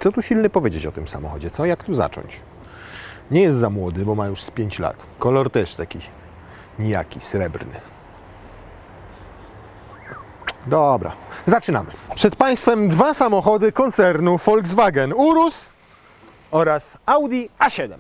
Co tu silny powiedzieć o tym samochodzie? Co? Jak tu zacząć? Nie jest za młody, bo ma już z 5 lat. Kolor też taki nijaki, srebrny. Dobra, zaczynamy. Przed Państwem dwa samochody koncernu Volkswagen Urus oraz Audi A7.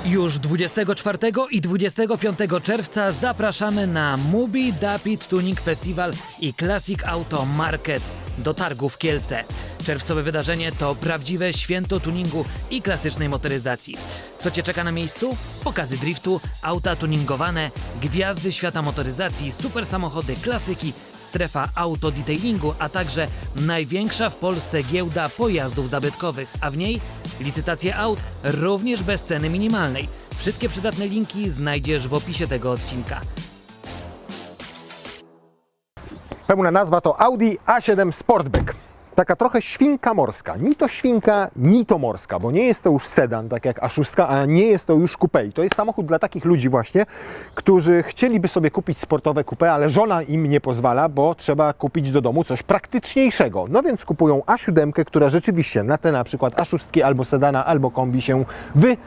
Już 24 i 25 czerwca zapraszamy na Mubi Dapit Tuning Festival i Classic Auto Market do targów Kielce. Czerwcowe wydarzenie to prawdziwe święto tuningu i klasycznej motoryzacji. Co Cię czeka na miejscu? Pokazy driftu, auta tuningowane, gwiazdy świata motoryzacji, super samochody, klasyki, strefa autodetailingu, a także największa w Polsce giełda pojazdów zabytkowych, a w niej licytacje aut również bez ceny minimalnej. Wszystkie przydatne linki znajdziesz w opisie tego odcinka. Pełna nazwa to Audi A7 Sportback. Taka trochę świnka morska. Ni to świnka, ni to morska, bo nie jest to już sedan, tak jak A6, a nie jest to już coupé. To jest samochód dla takich ludzi właśnie, którzy chcieliby sobie kupić sportowe coupé, ale żona im nie pozwala, bo trzeba kupić do domu coś praktyczniejszego. No więc kupują A7, która rzeczywiście na te na przykład A6 albo sedana, albo kombi się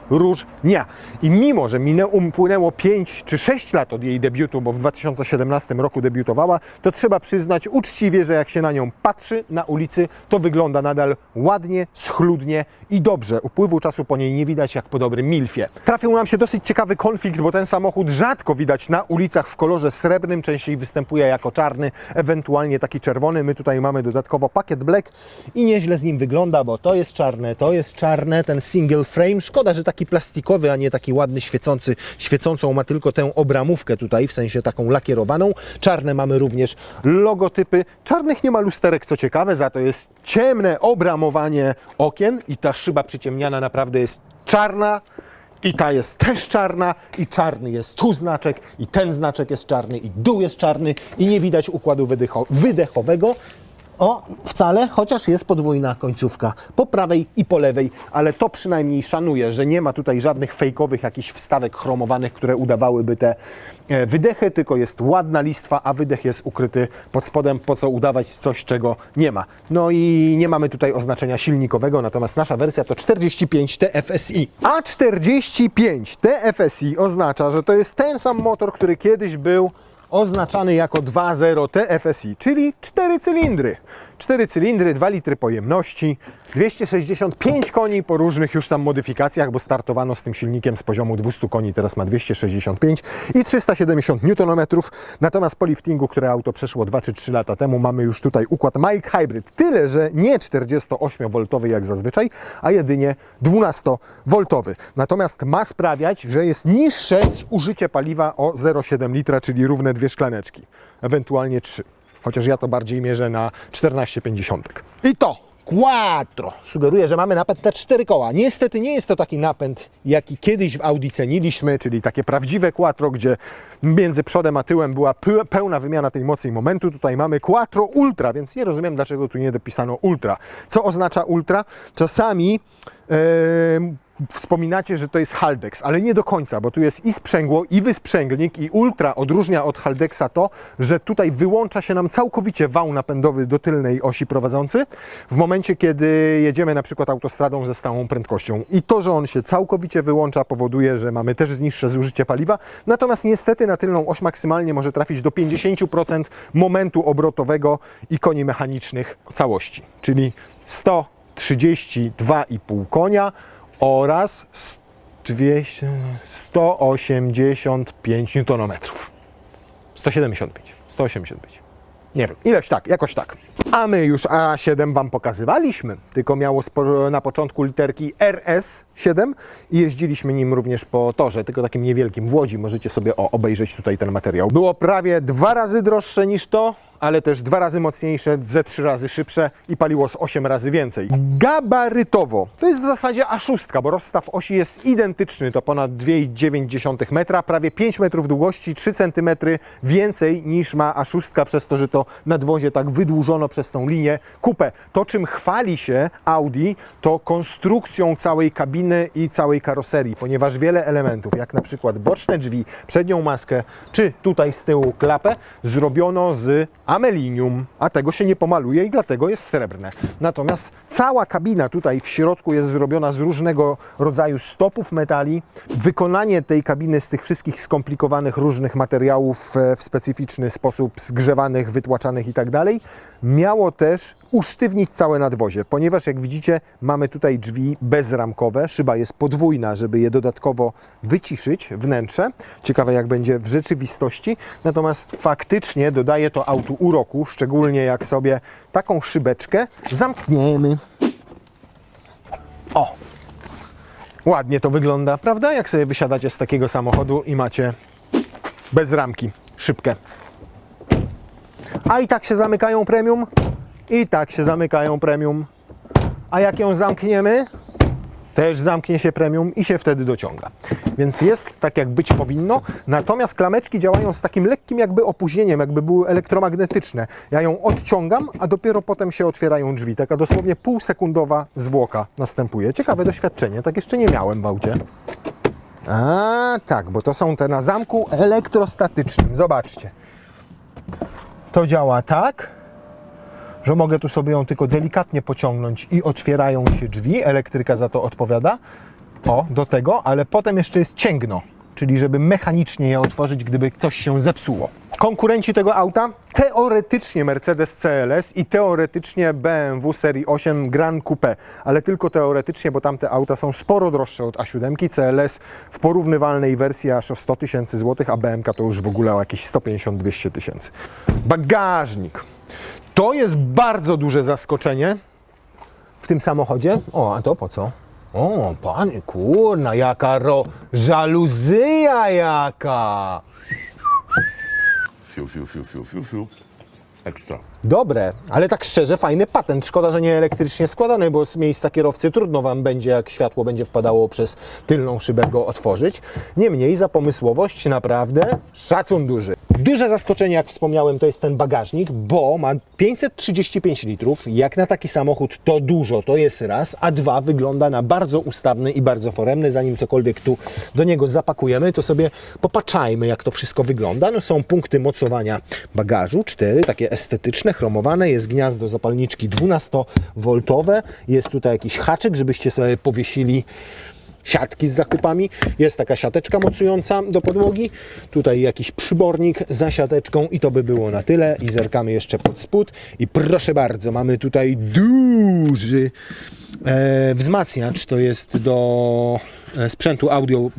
wyróżnia. I mimo, że upłynęło 5 czy 6 lat od jej debiutu, bo w 2017 roku debiutowała, to trzeba przyznać uczciwie, że jak się na nią patrzy na ulicy, to wygląda nadal ładnie, schludnie i dobrze. Upływu czasu po niej nie widać jak po dobrym milfie. Trafił nam się dosyć ciekawy konflikt, bo ten samochód rzadko widać na ulicach w kolorze srebrnym, częściej występuje jako czarny, ewentualnie taki czerwony. My tutaj mamy dodatkowo pakiet black i nieźle z nim wygląda, bo to jest czarne, ten single frame. Szkoda, że taki plastikowy, a nie taki ładny, świecący. Świecącą ma tylko tę obramówkę tutaj, w sensie taką lakierowaną. Czarne mamy również logotypy. Czarnych nie ma lusterek, co ciekawe, za to jest ciemne obramowanie okien i ta szyba przyciemniana naprawdę jest czarna i ta jest też czarna i czarny jest tu znaczek i ten znaczek jest czarny i dół jest czarny i nie widać układu wydechowego. O, wcale, chociaż jest podwójna końcówka po prawej i po lewej, ale to przynajmniej szanuję, że nie ma tutaj żadnych fejkowych jakichś wstawek chromowanych, które udawałyby te wydechy, tylko jest ładna listwa, a wydech jest ukryty pod spodem, po co udawać coś, czego nie ma. No i nie mamy tutaj oznaczenia silnikowego, natomiast nasza wersja to 45 TFSI. A 45 TFSI oznacza, że to jest ten sam motor, który kiedyś był oznaczany jako 2.0 TFSI, czyli 4 cylindry. 4 cylindry, 2 litry pojemności, 265 koni po różnych już tam modyfikacjach, bo startowano z tym silnikiem z poziomu 200 koni, teraz ma 265 i 370 Nm. Natomiast po liftingu, które auto przeszło 2 czy 3 lata temu, mamy już tutaj układ mild hybrid. Tyle, że nie 48V jak zazwyczaj, a jedynie 12V. Natomiast ma sprawiać, że jest niższe zużycie paliwa o 0,7 litra, czyli równe 2 szklaneczki, ewentualnie 3. Chociaż ja to bardziej mierzę na 14,50. I to quattro sugeruje, że mamy napęd na 4 koła. Niestety nie jest to taki napęd, jaki kiedyś w Audi ceniliśmy, czyli takie prawdziwe quattro, gdzie między przodem a tyłem była pełna wymiana tej mocy i momentu. Tutaj mamy quattro ultra, więc nie rozumiem, dlaczego tu nie dopisano ultra. Co oznacza ultra? Czasami wspominacie, że to jest Haldex, ale nie do końca, bo tu jest i sprzęgło, i wysprzęglnik, i ultra odróżnia od Haldexa to, że tutaj wyłącza się nam całkowicie wał napędowy do tylnej osi prowadzący w momencie, kiedy jedziemy na przykład autostradą ze stałą prędkością. I to, że on się całkowicie wyłącza, powoduje, że mamy też niższe zużycie paliwa, natomiast niestety na tylną oś maksymalnie może trafić do 50% momentu obrotowego i koni mechanicznych całości, czyli 132,5 konia, oraz 185 Nm. 175, 185. Nie wiem, ileś tak, jakoś tak. A my już A7 Wam pokazywaliśmy, tylko miało na początku literki RS7 i jeździliśmy nim również po torze, tylko takim niewielkim w Łodzi. Możecie sobie obejrzeć tutaj ten materiał. Było prawie 2 razy droższe niż to, ale też 2 razy mocniejsze, ze 3 razy szybsze i paliło z 8 razy więcej. Gabarytowo to jest w zasadzie A6, bo rozstaw osi jest identyczny, to ponad 2,9 metra, prawie 5 metrów długości, 3 cm więcej niż ma A6, przez to, że to nadwozie tak wydłużono przez tą linię coupé. To, czym chwali się Audi, to konstrukcją całej kabiny i całej karoserii, ponieważ wiele elementów, jak na przykład boczne drzwi, przednią maskę, czy tutaj z tyłu klapę, zrobiono z amelinium, a tego się nie pomaluje i dlatego jest srebrne. Natomiast cała kabina tutaj w środku jest zrobiona z różnego rodzaju stopów metali. Wykonanie tej kabiny z tych wszystkich skomplikowanych różnych materiałów w specyficzny sposób zgrzewanych, wytłaczanych i tak dalej, miało też usztywnić całe nadwozie, ponieważ jak widzicie mamy tutaj drzwi bezramkowe, szyba jest podwójna, żeby je dodatkowo wyciszyć wnętrze. Ciekawe jak będzie w rzeczywistości, natomiast faktycznie dodaje to autu uroku, szczególnie jak sobie taką szybeczkę zamkniemy. O! Ładnie to wygląda, prawda? Jak sobie wysiadacie z takiego samochodu i macie bez ramki szybkę. A i tak się zamykają premium, i tak się zamykają premium. A jak ją zamkniemy, też zamknie się premium i się wtedy dociąga. Więc jest tak, jak być powinno. Natomiast klameczki działają z takim lekkim jakby opóźnieniem, jakby były elektromagnetyczne. Ja ją odciągam, a dopiero potem się otwierają drzwi. Taka dosłownie półsekundowa zwłoka następuje. Ciekawe doświadczenie, tak jeszcze nie miałem w aucie. A tak, bo to są te na zamku elektrostatycznym. Zobaczcie. To działa tak, że mogę tu sobie ją tylko delikatnie pociągnąć i otwierają się drzwi. Elektryka za to odpowiada. O, do tego, ale potem jeszcze jest cięgno, czyli żeby mechanicznie je otworzyć, gdyby coś się zepsuło. Konkurenci tego auta? Teoretycznie Mercedes CLS i teoretycznie BMW serii 8 Gran Coupe, ale tylko teoretycznie, bo tamte auta są sporo droższe od A7. CLS w porównywalnej wersji aż o 100 000 złotych, a BMK to już w ogóle o jakieś 150-200 tysięcy. Bagażnik. To jest bardzo duże zaskoczenie w tym samochodzie. O, a to po co? O, panie, kurna, jaka żaluzyja jaka! Fiu, fiu, fiu, fiu, fiu, fiu. Ekstra. Dobre, ale tak szczerze, fajny patent. Szkoda, że nie elektrycznie składany, bo z miejsca kierowcy trudno Wam będzie, jak światło będzie wpadało przez tylną szybę, go otworzyć. Niemniej za pomysłowość naprawdę szacun duży. Duże zaskoczenie, jak wspomniałem, to jest ten bagażnik, bo ma 535 litrów. Jak na taki samochód to dużo, to jest raz, a dwa, wygląda na bardzo ustawny i bardzo foremny. Zanim cokolwiek tu do niego zapakujemy, to sobie popatrzajmy, jak to wszystko wygląda. No, są punkty mocowania bagażu, 4, takie estetyczne, chromowane. Jest gniazdo zapalniczki 12V. Jest tutaj jakiś haczyk, żebyście sobie powiesili siatki z zakupami. Jest taka siateczka mocująca do podłogi. Tutaj jakiś przybornik za siateczką i to by było na tyle. I zerkamy jeszcze pod spód. I proszę bardzo, mamy tutaj duży wzmacniacz. To jest do sprzętu audio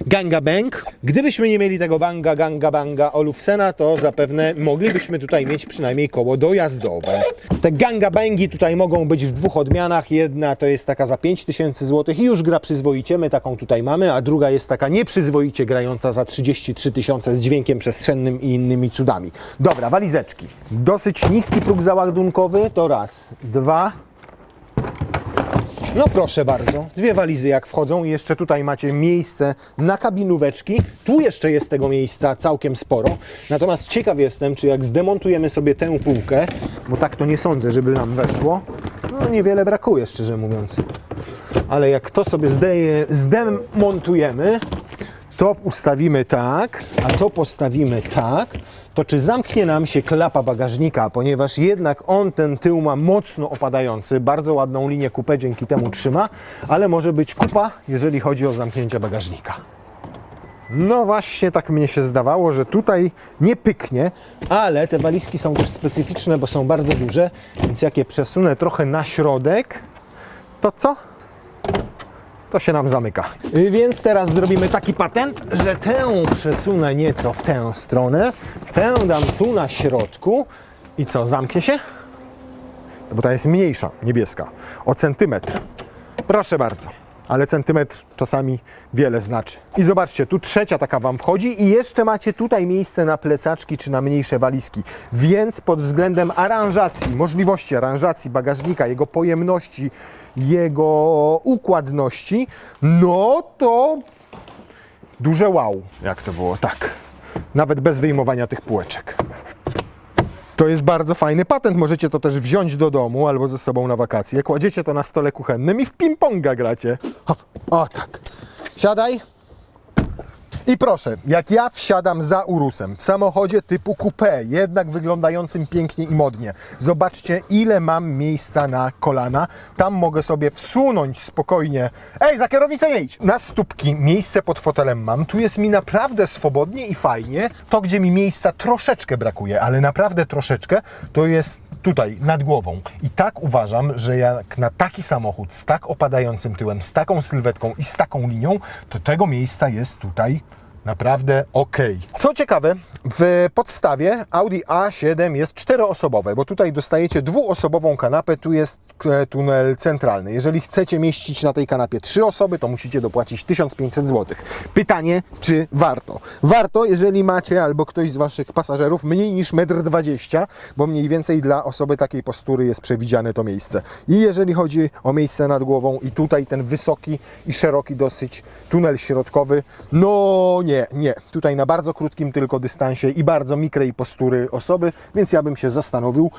Ganga Bang. Gdybyśmy nie mieli tego Banga Olufsena, to zapewne moglibyśmy tutaj mieć przynajmniej koło dojazdowe. Te Ganga Bangi tutaj mogą być w dwóch odmianach. Jedna to jest taka za 5000 zł i już gra przyzwoicie, my taką tutaj mamy, a druga jest taka nieprzyzwoicie grająca za 33 000 z dźwiękiem przestrzennym i innymi cudami. Dobra, walizeczki. Dosyć niski próg załadunkowy, to raz, dwa. No proszę bardzo, dwie walizy jak wchodzą i jeszcze tutaj macie miejsce na kabinóweczki. Tu jeszcze jest tego miejsca całkiem sporo. Natomiast ciekaw jestem, czy jak zdemontujemy sobie tę półkę, bo tak to nie sądzę, żeby nam weszło, no niewiele brakuje, szczerze mówiąc. Ale jak to sobie zdemontujemy, to ustawimy tak, a to postawimy tak, to czy zamknie nam się klapa bagażnika, ponieważ jednak on ten tył ma mocno opadający, bardzo ładną linię kupę dzięki temu trzyma, ale może być kupa, jeżeli chodzi o zamknięcie bagażnika. No właśnie, tak mnie się zdawało, że tutaj nie pyknie, ale te walizki są też specyficzne, bo są bardzo duże, więc jak je przesunę trochę na środek, to co? To się nam zamyka. Więc teraz zrobimy taki patent, że tę przesunę nieco w tę stronę, tę dam tu na środku i co, zamknie się? Bo ta jest mniejsza, niebieska, o centymetr. Proszę bardzo, ale centymetr czasami wiele znaczy. I zobaczcie, tu trzecia taka Wam wchodzi i jeszcze macie tutaj miejsce na plecaczki czy na mniejsze walizki. Więc pod względem aranżacji, możliwości aranżacji bagażnika, jego pojemności, jego układności, no to duże wow, jak to było, tak. Nawet bez wyjmowania tych półeczek. To jest bardzo fajny patent, możecie to też wziąć do domu albo ze sobą na wakacje. Kładziecie to na stole kuchennym i w ping-ponga gracie. Hop, o tak. Siadaj. I proszę, jak ja wsiadam za Urusem w samochodzie typu coupé, jednak wyglądającym pięknie i modnie, zobaczcie, ile mam miejsca na kolana. Tam mogę sobie wsunąć spokojnie. Ej, za kierownicę nie idź! Na stópki miejsce pod fotelem mam. Tu jest mi naprawdę swobodnie i fajnie. To, gdzie mi miejsca troszeczkę brakuje, ale naprawdę troszeczkę, to jest tutaj, nad głową. I tak uważam, że jak na taki samochód z tak opadającym tyłem, z taką sylwetką i z taką linią, to tego miejsca jest tutaj naprawdę ok. Co ciekawe, w podstawie Audi A7 jest 4-osobowe, bo tutaj dostajecie 2-osobową kanapę, tu jest tunel centralny. Jeżeli chcecie mieścić na tej kanapie 3 osoby, to musicie dopłacić 1500 zł. Pytanie, czy warto? Warto, jeżeli macie albo ktoś z Waszych pasażerów mniej niż 1,20 m, bo mniej więcej dla osoby takiej postury jest przewidziane to miejsce. I jeżeli chodzi o miejsce nad głową i tutaj ten wysoki i szeroki dosyć tunel środkowy, no nie. Tutaj na bardzo krótkim tylko dystansie i bardzo mikrej postury osoby, więc ja bym się zastanowił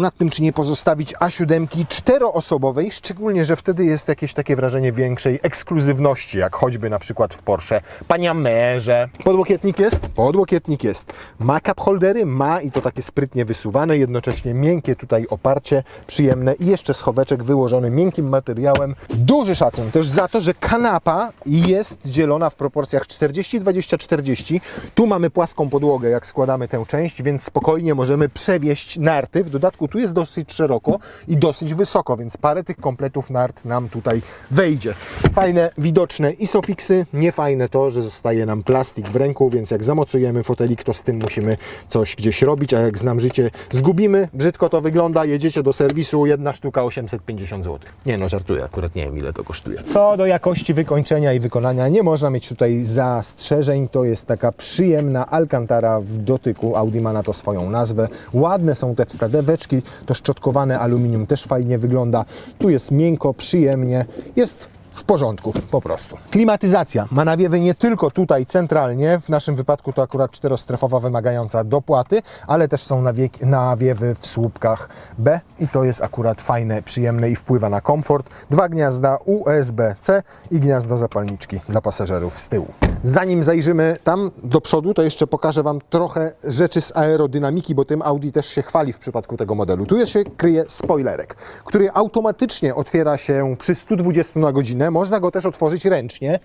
nad tym, czy nie pozostawić A7 4-osobowej, szczególnie, że wtedy jest jakieś takie wrażenie większej ekskluzywności, jak choćby na przykład w Porsche Panamerze. Podłokietnik jest? Podłokietnik jest. Ma cup holdery? Ma i to takie sprytnie wysuwane, jednocześnie miękkie tutaj oparcie, przyjemne i jeszcze schoweczek wyłożony miękkim materiałem. Duży szacun też za to, że kanapa jest dzielona w proporcjach 40-20-40. Tu mamy płaską podłogę, jak składamy tę część, więc spokojnie możemy przewieźć narty. W dodatku tu jest dosyć szeroko i dosyć wysoko, więc parę tych kompletów nart nam tutaj wejdzie. Fajne, widoczne isofixy, niefajne to, że zostaje nam plastik w ręku, więc jak zamocujemy fotelik, to z tym musimy coś gdzieś robić, a jak znam życie, zgubimy, brzydko to wygląda, jedziecie do serwisu, jedna sztuka 850 zł. Nie no, żartuję, akurat nie wiem, ile to kosztuje. Co do jakości wykończenia i wykonania, nie można mieć tutaj zastrzeżeń, to jest taka przyjemna Alcantara w dotyku, Audi ma na to swoją nazwę. Ładne są te wstaweczki, to szczotkowane aluminium też fajnie wygląda. Tu jest miękko, przyjemnie, jest w porządku, po prostu. Klimatyzacja ma nawiewy nie tylko tutaj centralnie, w naszym wypadku to akurat 4-strefowa wymagająca dopłaty, ale też są nawiewy w słupkach B i to jest akurat fajne, przyjemne i wpływa na komfort. 2 gniazda USB-C i gniazdo zapalniczki dla pasażerów z tyłu. Zanim zajrzymy tam do przodu, to jeszcze pokażę Wam trochę rzeczy z aerodynamiki, bo tym Audi też się chwali w przypadku tego modelu. Tu się kryje spoilerek, który automatycznie otwiera się przy 120 na godzinę. Można go też otworzyć ręcznie.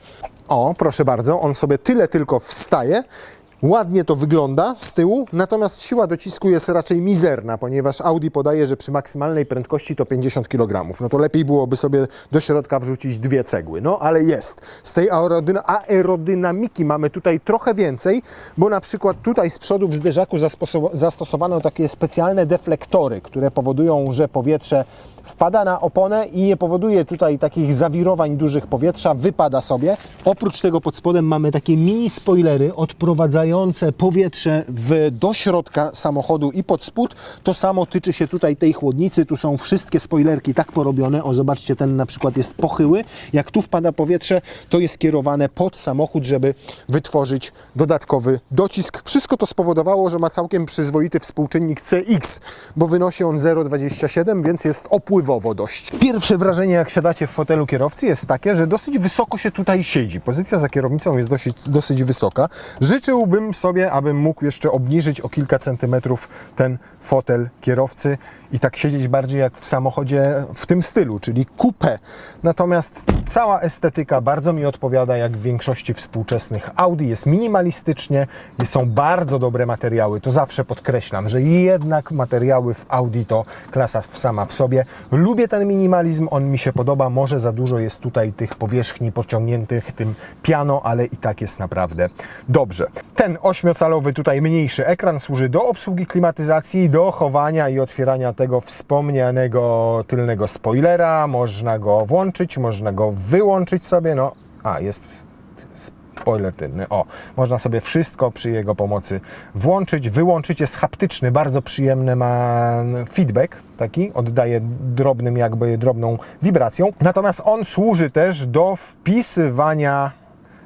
O, proszę bardzo, on sobie tyle tylko wstaje. Ładnie to wygląda z tyłu, natomiast siła docisku jest raczej mizerna, ponieważ Audi podaje, że przy maksymalnej prędkości to 50 kg. No to lepiej byłoby sobie do środka wrzucić 2 cegły. No ale jest. Z tej aerodynamiki mamy tutaj trochę więcej, bo na przykład tutaj z przodu w zderzaku zastosowano takie specjalne deflektory, które powodują, że powietrze wpada na oponę i nie powoduje tutaj takich zawirowań dużych powietrza, wypada sobie. Oprócz tego pod spodem mamy takie mini spoilery odprowadzające powietrze do środka samochodu i pod spód. To samo tyczy się tutaj tej chłodnicy. Tu są wszystkie spoilerki tak porobione. O, zobaczcie, ten na przykład jest pochyły. Jak tu wpada powietrze, to jest kierowane pod samochód, żeby wytworzyć dodatkowy docisk. Wszystko to spowodowało, że ma całkiem przyzwoity współczynnik CX, bo wynosi on 0,27, więc jest opływowo dość. Pierwsze wrażenie, jak siadacie w fotelu kierowcy, jest takie, że dosyć wysoko się tutaj siedzi. Pozycja za kierownicą jest dosyć wysoka. Życzyłbym sobie, abym mógł jeszcze obniżyć o kilka centymetrów ten fotel kierowcy i tak siedzieć bardziej jak w samochodzie w tym stylu, czyli coupé. Natomiast cała estetyka bardzo mi odpowiada, jak w większości współczesnych Audi. Jest minimalistycznie, są bardzo dobre materiały. To zawsze podkreślam, że jednak materiały w Audi to klasa sama w sobie. Lubię ten minimalizm, on mi się podoba. Może za dużo jest tutaj tych powierzchni pociągniętych tym piano, ale i tak jest naprawdę dobrze. Ten 8-calowy tutaj mniejszy ekran służy do obsługi klimatyzacji, do chowania i otwierania tego wspomnianego tylnego spoilera. Można go włączyć, można go wyłączyć sobie. No, jest spoiler tylny. O, można sobie wszystko przy jego pomocy włączyć, wyłączyć. Jest haptyczny, bardzo przyjemny, ma feedback taki, oddaje drobną wibracją. Natomiast on służy też do wpisywania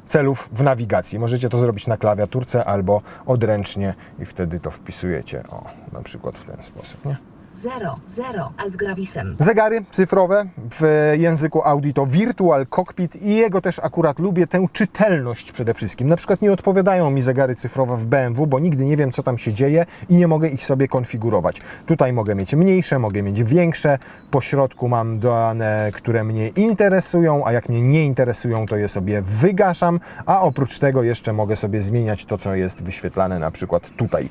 celów w nawigacji. Możecie to zrobić na klawiaturce albo odręcznie i wtedy to wpisujecie. O, na przykład w ten sposób, nie? 0 a z grawisem. Zegary cyfrowe w języku Audi to Virtual Cockpit i jego też akurat lubię, tę czytelność przede wszystkim. Na przykład nie odpowiadają mi zegary cyfrowe w BMW, bo nigdy nie wiem, co tam się dzieje i nie mogę ich sobie konfigurować. Tutaj mogę mieć mniejsze, mogę mieć większe, po środku mam dane, które mnie interesują, a jak mnie nie interesują, to je sobie wygaszam, a oprócz tego jeszcze mogę sobie zmieniać to, co jest wyświetlane na przykład tutaj.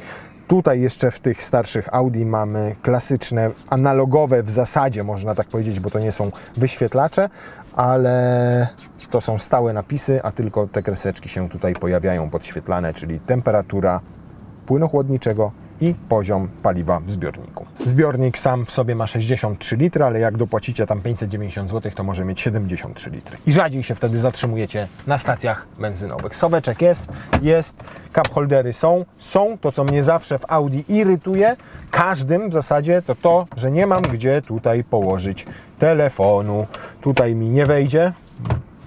Tutaj jeszcze w tych starszych Audi mamy klasyczne, analogowe w zasadzie, można tak powiedzieć, bo to nie są wyświetlacze, ale to są stałe napisy, a tylko te kreseczki się tutaj pojawiają podświetlane, czyli temperatura płynu chłodniczego i poziom paliwa w zbiorniku. Zbiornik sam w sobie ma 63 litry, ale jak dopłacicie tam 590 zł, to może mieć 73 litry. I rzadziej się wtedy zatrzymujecie na stacjach benzynowych. Soweczek jest, cup holdery są. To, co mnie zawsze w Audi irytuje, każdym w zasadzie, to, że nie mam gdzie tutaj położyć telefonu. Tutaj mi nie wejdzie.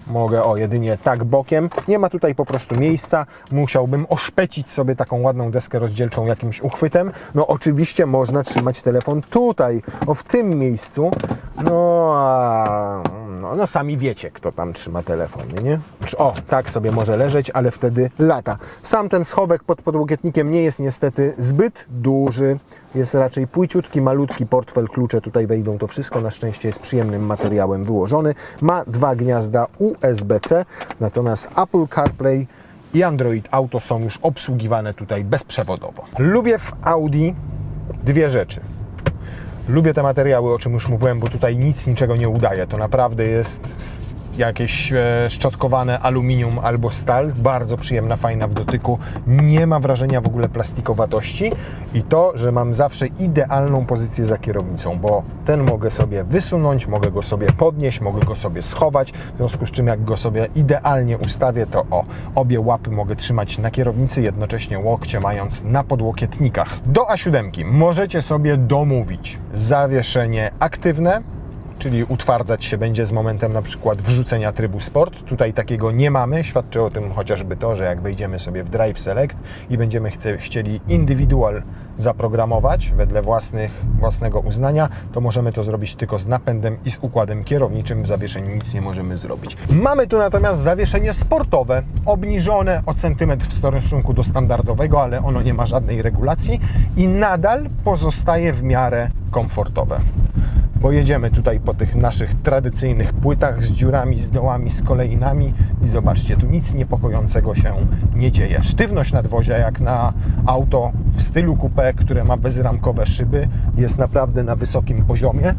Mogę jedynie tak bokiem. Nie ma tutaj po prostu miejsca. Musiałbym oszpecić sobie taką ładną deskę rozdzielczą jakimś uchwytem. No oczywiście można trzymać telefon tutaj, w tym miejscu. No sami wiecie, kto tam trzyma telefon, nie? Tak sobie może leżeć, ale wtedy lata. Sam ten schowek pod podłokietnikiem nie jest niestety zbyt duży. Jest raczej płyciutki, malutki portfel, klucze tutaj wejdą, to wszystko na szczęście jest przyjemnym materiałem wyłożony. Ma 2 gniazda USB-C, natomiast Apple CarPlay i Android Auto są już obsługiwane tutaj bezprzewodowo. Lubię w Audi dwie rzeczy. Lubię te materiały, o czym już mówiłem, bo tutaj nic niczego nie udaje. To naprawdę jest jakieś szczotkowane aluminium albo stal. Bardzo przyjemna, fajna w dotyku. Nie ma wrażenia w ogóle plastikowatości. I to, że mam zawsze idealną pozycję za kierownicą, bo ten mogę sobie wysunąć, mogę go sobie podnieść, mogę go sobie schować. W związku z czym jak go sobie idealnie ustawię, to obie łapy mogę trzymać na kierownicy, jednocześnie łokcie mając na podłokietnikach. Do A7 możecie sobie domówić zawieszenie aktywne, czyli utwardzać się będzie z momentem na przykład wrzucenia trybu Sport. Tutaj takiego nie mamy. Świadczy o tym chociażby to, że jak wejdziemy sobie w Drive Select i będziemy chcieli Individual zaprogramować wedle własnego uznania, to możemy to zrobić tylko z napędem i z układem kierowniczym. W zawieszeniu nic nie możemy zrobić. Mamy tu natomiast zawieszenie sportowe, obniżone o centymetr w stosunku do standardowego, ale ono nie ma żadnej regulacji i nadal pozostaje w miarę komfortowe. Bo jedziemy tutaj po tych naszych tradycyjnych płytach z dziurami, z dołami, z kolejnami i zobaczcie, tu nic niepokojącego się nie dzieje. Sztywność nadwozia jak na auto w stylu coupé, które ma bezramkowe szyby, jest naprawdę na wysokim poziomie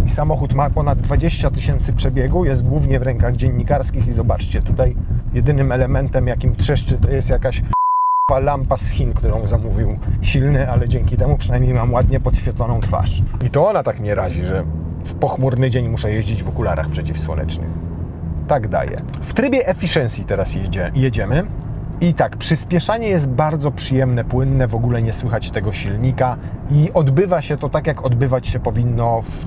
i samochód ma ponad 20 000 przebiegu, jest głównie w rękach dziennikarskich i zobaczcie, tutaj jedynym elementem jakim trzeszczy to jest jakaś lampa z Chin, którą zamówił silny, ale dzięki temu przynajmniej mam ładnie podświetloną twarz. I to ona tak mnie razi, że w pochmurny dzień muszę jeździć w okularach przeciwsłonecznych. Tak daje. W trybie Efficiency teraz jedziemy. I tak, przyspieszanie jest bardzo przyjemne, płynne, w ogóle nie słychać tego silnika i odbywa się to tak, jak odbywać się powinno w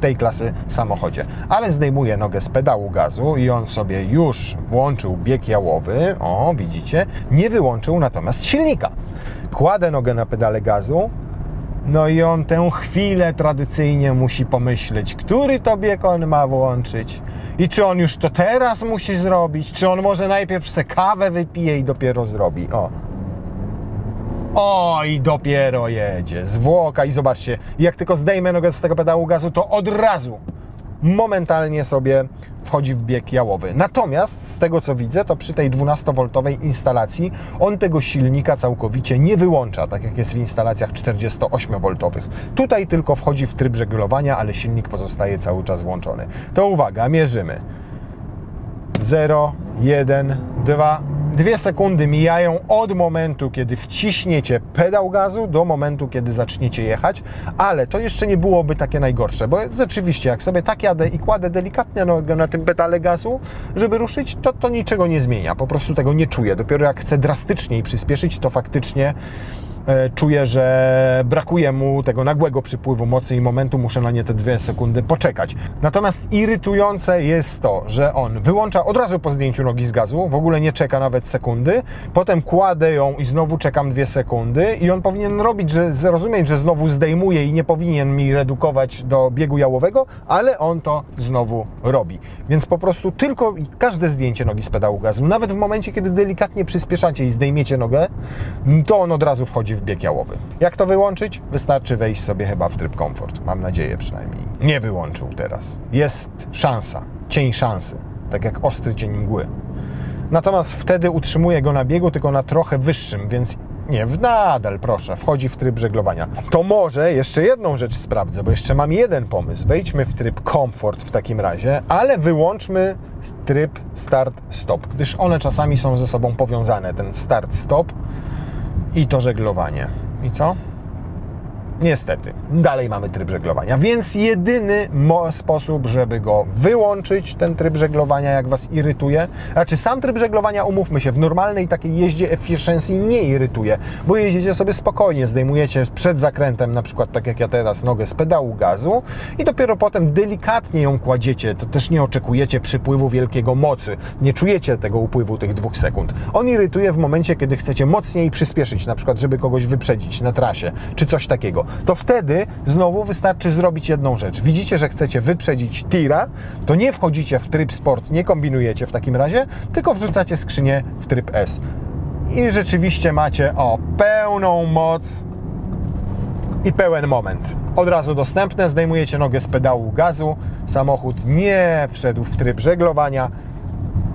tej klasy samochodzie. Ale zdejmuję nogę z pedału gazu i on sobie już włączył bieg jałowy, widzicie, nie wyłączył natomiast silnika. Kładę nogę na pedale gazu, no i on tę chwilę tradycyjnie musi pomyśleć, który to bieg on ma włączyć i czy on już to teraz musi zrobić, czy on może najpierw se kawę wypije i dopiero zrobi. I dopiero jedzie, zwłoka i zobaczcie, jak tylko zdejmę nogę z tego pedału gazu, to od razu momentalnie sobie wchodzi w bieg jałowy. Natomiast z tego co widzę, to przy tej 12V instalacji on tego silnika całkowicie nie wyłącza, tak jak jest w instalacjach 48V. Tutaj tylko wchodzi w tryb żeglowania, ale silnik pozostaje cały czas włączony. To uwaga, mierzymy. 0, 1, 2... 2 sekundy mijają od momentu, kiedy wciśniecie pedał gazu do momentu, kiedy zaczniecie jechać, ale to jeszcze nie byłoby takie najgorsze, bo rzeczywiście jak sobie tak jadę i kładę delikatnie nogę na tym pedale gazu, żeby ruszyć, to niczego nie zmienia, po prostu tego nie czuję. Dopiero jak chcę drastyczniej przyspieszyć, to faktycznie czuję, że brakuje mu tego nagłego przypływu mocy i momentu, muszę na nie te 2 sekundy poczekać. Natomiast irytujące jest to, że on wyłącza od razu po zdjęciu nogi z gazu, w ogóle nie czeka nawet sekundy, potem kładę ją i znowu czekam 2 sekundy i on powinien zrozumieć, że znowu zdejmuje i nie powinien mi redukować do biegu jałowego, ale on to znowu robi. Więc po prostu tylko każde zdjęcie nogi z pedału gazu, nawet w momencie, kiedy delikatnie przyspieszacie i zdejmiecie nogę, to on od razu wchodzi w bieg jałowy. Jak to wyłączyć? Wystarczy wejść sobie chyba w tryb komfort. Mam nadzieję przynajmniej. Nie wyłączył teraz. Jest szansa, cień szansy, tak jak ostry cień mgły. Natomiast wtedy utrzymuje go na biegu, tylko na trochę wyższym, więc nie, nadal proszę, wchodzi w tryb żeglowania. To może jeszcze jedną rzecz sprawdzę, bo jeszcze mam jeden pomysł. Wejdźmy w tryb komfort w takim razie, ale wyłączmy tryb start-stop, gdyż one czasami są ze sobą powiązane, ten start-stop i to żeglowanie. I co? Niestety, dalej mamy tryb żeglowania, więc jedyny sposób, żeby go wyłączyć, ten tryb żeglowania, jak Was irytuje, znaczy sam tryb żeglowania, umówmy się, w normalnej takiej jeździe efficiency nie irytuje, bo jedziecie sobie spokojnie, zdejmujecie przed zakrętem, na przykład tak jak ja teraz, nogę z pedału gazu i dopiero potem delikatnie ją kładziecie, to też nie oczekujecie przypływu wielkiego mocy, nie czujecie tego upływu tych 2 sekund. On irytuje w momencie, kiedy chcecie mocniej przyspieszyć, na przykład żeby kogoś wyprzedzić na trasie, czy coś takiego. To wtedy znowu wystarczy zrobić jedną rzecz. Widzicie, że chcecie wyprzedzić tira, to nie wchodzicie w tryb sport, nie kombinujecie w takim razie, tylko wrzucacie skrzynię w tryb S. I rzeczywiście macie pełną moc i pełen moment. Od razu dostępne, zdejmujecie nogę z pedału gazu, samochód nie wszedł w tryb żeglowania.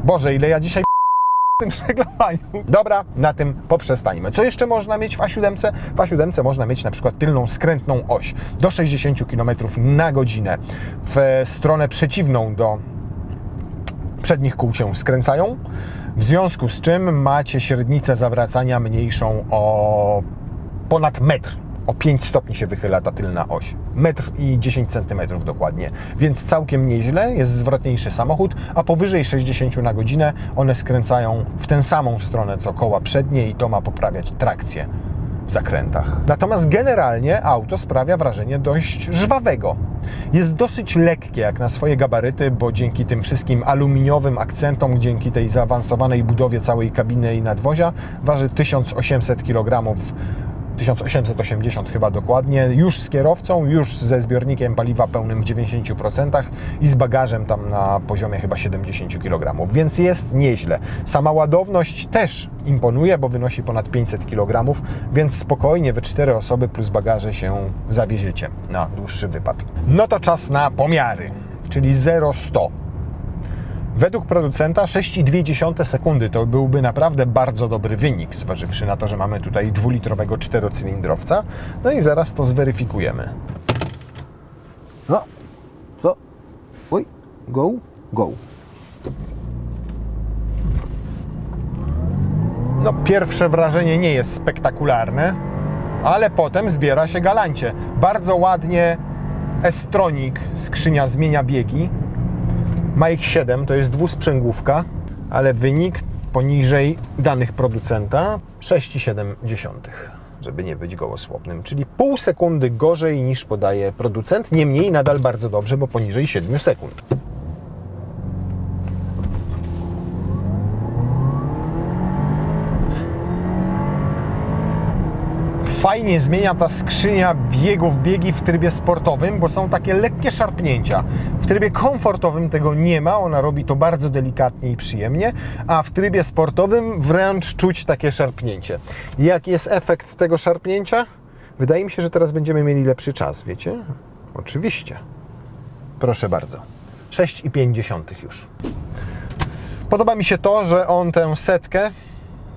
Boże, ile ja dzisiaj w tym żeglowaniu. Dobra, na tym poprzestańmy. Co jeszcze można mieć w A7? W A7 można mieć na przykład tylną skrętną oś do 60 km na godzinę. W stronę przeciwną do przednich kół się skręcają, w związku z czym macie średnicę zawracania mniejszą o ponad metr. O 5 stopni się wychyla ta tylna oś. 1,10 m dokładnie. Więc całkiem nieźle, jest zwrotniejszy samochód, a powyżej 60 na godzinę one skręcają w tę samą stronę co koła przednie i to ma poprawiać trakcję w zakrętach. Natomiast generalnie auto sprawia wrażenie dość żwawego. Jest dosyć lekkie jak na swoje gabaryty, bo dzięki tym wszystkim aluminiowym akcentom, dzięki tej zaawansowanej budowie całej kabiny i nadwozia waży 1800 kg, 1880 chyba dokładnie, już z kierowcą, już ze zbiornikiem paliwa pełnym w 90% i z bagażem tam na poziomie chyba 70 kg, więc jest nieźle. Sama ładowność też imponuje, bo wynosi ponad 500 kg, więc spokojnie we 4 osoby plus bagaże się zawieziecie na dłuższy wypad. No to czas na pomiary, czyli 0-100. Według producenta 6,2 sekundy to byłby naprawdę bardzo dobry wynik, zważywszy na to, że mamy tutaj 2-litrowego 4-cylindrowca. No i zaraz to zweryfikujemy. No, to, oj, go. No, pierwsze wrażenie nie jest spektakularne, ale potem zbiera się galancie. Bardzo ładnie S-Tronic, skrzynia zmienia biegi. Ma ich 7, to jest dwusprzęgłówka, ale wynik poniżej danych producenta 6,7, żeby nie być gołosłownym, czyli pół sekundy gorzej niż podaje producent, niemniej nadal bardzo dobrze, bo poniżej 7 sekund. Fajnie zmienia ta skrzynia biegów biegi w trybie sportowym, bo są takie lekkie szarpnięcia. W trybie komfortowym tego nie ma, ona robi to bardzo delikatnie i przyjemnie, a w trybie sportowym wręcz czuć takie szarpnięcie. Jaki jest efekt tego szarpnięcia? Wydaje mi się, że teraz będziemy mieli lepszy czas, wiecie? Oczywiście. Proszę bardzo. 6,5 już. Podoba mi się to, że on tę setkę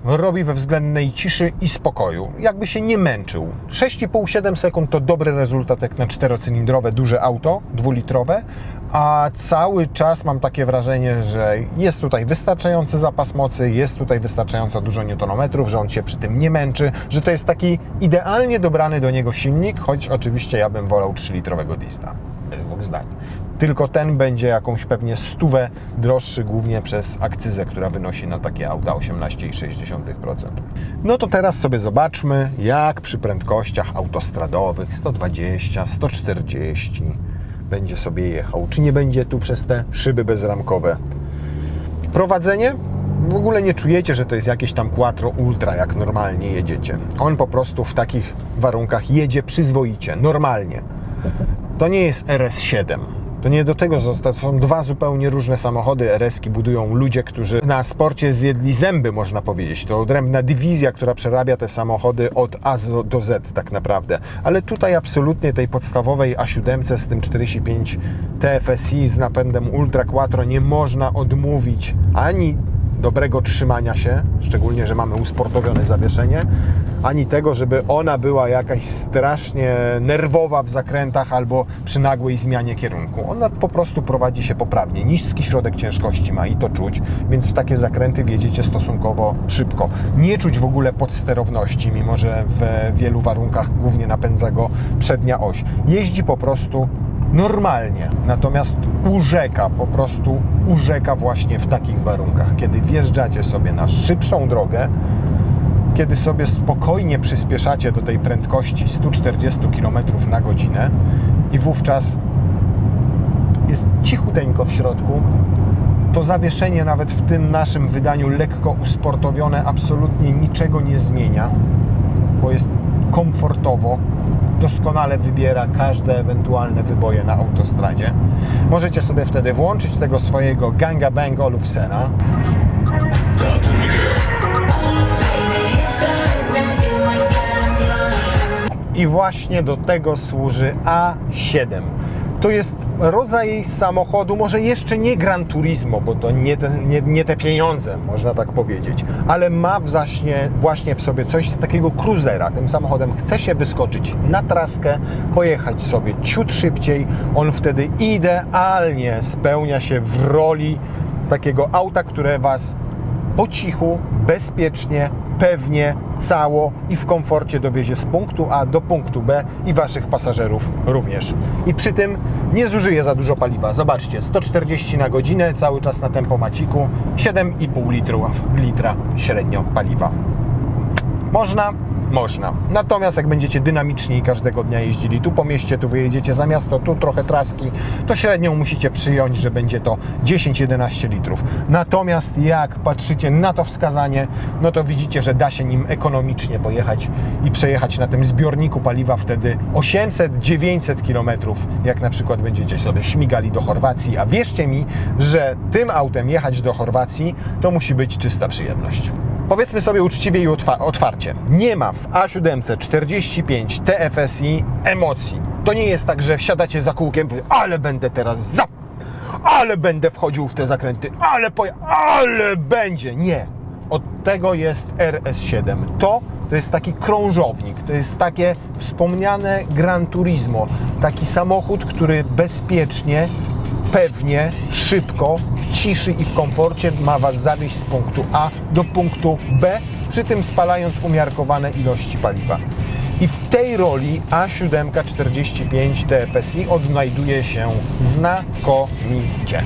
robi we względnej ciszy i spokoju. Jakby się nie męczył. 6,5-7 sekund to dobry rezultat jak na 4-cylindrowe duże auto, 2-litrowe, a cały czas mam takie wrażenie, że jest tutaj wystarczający zapas mocy, jest tutaj wystarczająco dużo newtonometrów, że on się przy tym nie męczy, że to jest taki idealnie dobrany do niego silnik, choć oczywiście ja bym wolał 3-litrowego diesla. Bez dwóch zdań. tylko ten będzie jakąś pewnie 100 droższy, głównie przez akcyzę, która wynosi na takie auta 18,6%. No to teraz sobie zobaczmy, jak przy prędkościach autostradowych 120, 140 będzie sobie jechał. Czy nie będzie tu przez te szyby bezramkowe. Prowadzenie? W ogóle nie czujecie, że to jest jakieś tam Quattro Ultra, jak normalnie jedziecie. On po prostu w takich warunkach jedzie przyzwoicie, normalnie. To nie jest RS7. To nie do tego, to są dwa zupełnie różne samochody. RS-ki budują ludzie, którzy na sporcie zjedli zęby, można powiedzieć. To odrębna dywizja, która przerabia te samochody od A do Z tak naprawdę. Ale tutaj absolutnie tej podstawowej A7 z tym 45 TFSI z napędem Ultra Quattro nie można odmówić ani dobrego trzymania się, szczególnie, że mamy usportowione zawieszenie, ani tego, żeby ona była jakaś strasznie nerwowa w zakrętach albo przy nagłej zmianie kierunku. Ona po prostu prowadzi się poprawnie. Niski środek ciężkości ma i to czuć, więc w takie zakręty wjedziecie stosunkowo szybko. Nie czuć w ogóle podsterowności, mimo że w wielu warunkach głównie napędza go przednia oś. Jeździ po prostu normalnie, natomiast po prostu urzeka właśnie w takich warunkach, kiedy wjeżdżacie sobie na szybszą drogę, kiedy sobie spokojnie przyspieszacie do tej prędkości 140 km na godzinę i wówczas jest cichuteńko w środku, to zawieszenie nawet w tym naszym wydaniu lekko usportowione absolutnie niczego nie zmienia, bo jest komfortowo, doskonale wybiera każde ewentualne wyboje na autostradzie. Możecie sobie wtedy włączyć tego swojego Ganga Bang Olufsena. I właśnie do tego służy A7. To jest rodzaj samochodu, może jeszcze nie Gran Turismo, bo to nie te pieniądze, można tak powiedzieć, ale ma właśnie w sobie coś z takiego cruzera. Tym samochodem chce się wyskoczyć na traskę, pojechać sobie ciut szybciej. On wtedy idealnie spełnia się w roli takiego auta, które Was po cichu, bezpiecznie, pewnie, cało i w komforcie dowiezie z punktu A do punktu B i Waszych pasażerów również. I przy tym nie zużyje za dużo paliwa. Zobaczcie, 140 na godzinę, cały czas na tempomaciku, 7,5 litra średnio paliwa. Można? Można. Natomiast jak będziecie dynamiczni każdego dnia jeździli tu po mieście, tu wyjedziecie za miasto, tu trochę traski, to średnią musicie przyjąć, że będzie to 10-11 litrów. Natomiast jak patrzycie na to wskazanie, no to widzicie, że da się nim ekonomicznie pojechać i przejechać na tym zbiorniku paliwa wtedy 800-900 km, jak na przykład będziecie sobie śmigali do Chorwacji, a wierzcie mi, że tym autem jechać do Chorwacji to musi być czysta przyjemność. Powiedzmy sobie uczciwie i otwarcie, nie ma w A7 45 TFSI emocji. To nie jest tak, że wsiadacie za kółkiem, ale będę teraz ale będę wchodził w te zakręty, ale będzie. Nie. Od tego jest RS7. To jest taki krążownik, to jest takie wspomniane Gran Turismo. Taki samochód, który bezpiecznie, pewnie, szybko, w ciszy i w komforcie ma Was zawieźć z punktu A do punktu B, przy tym spalając umiarkowane ilości paliwa. I w tej roli A7 45 TFSI odnajduje się znakomicie.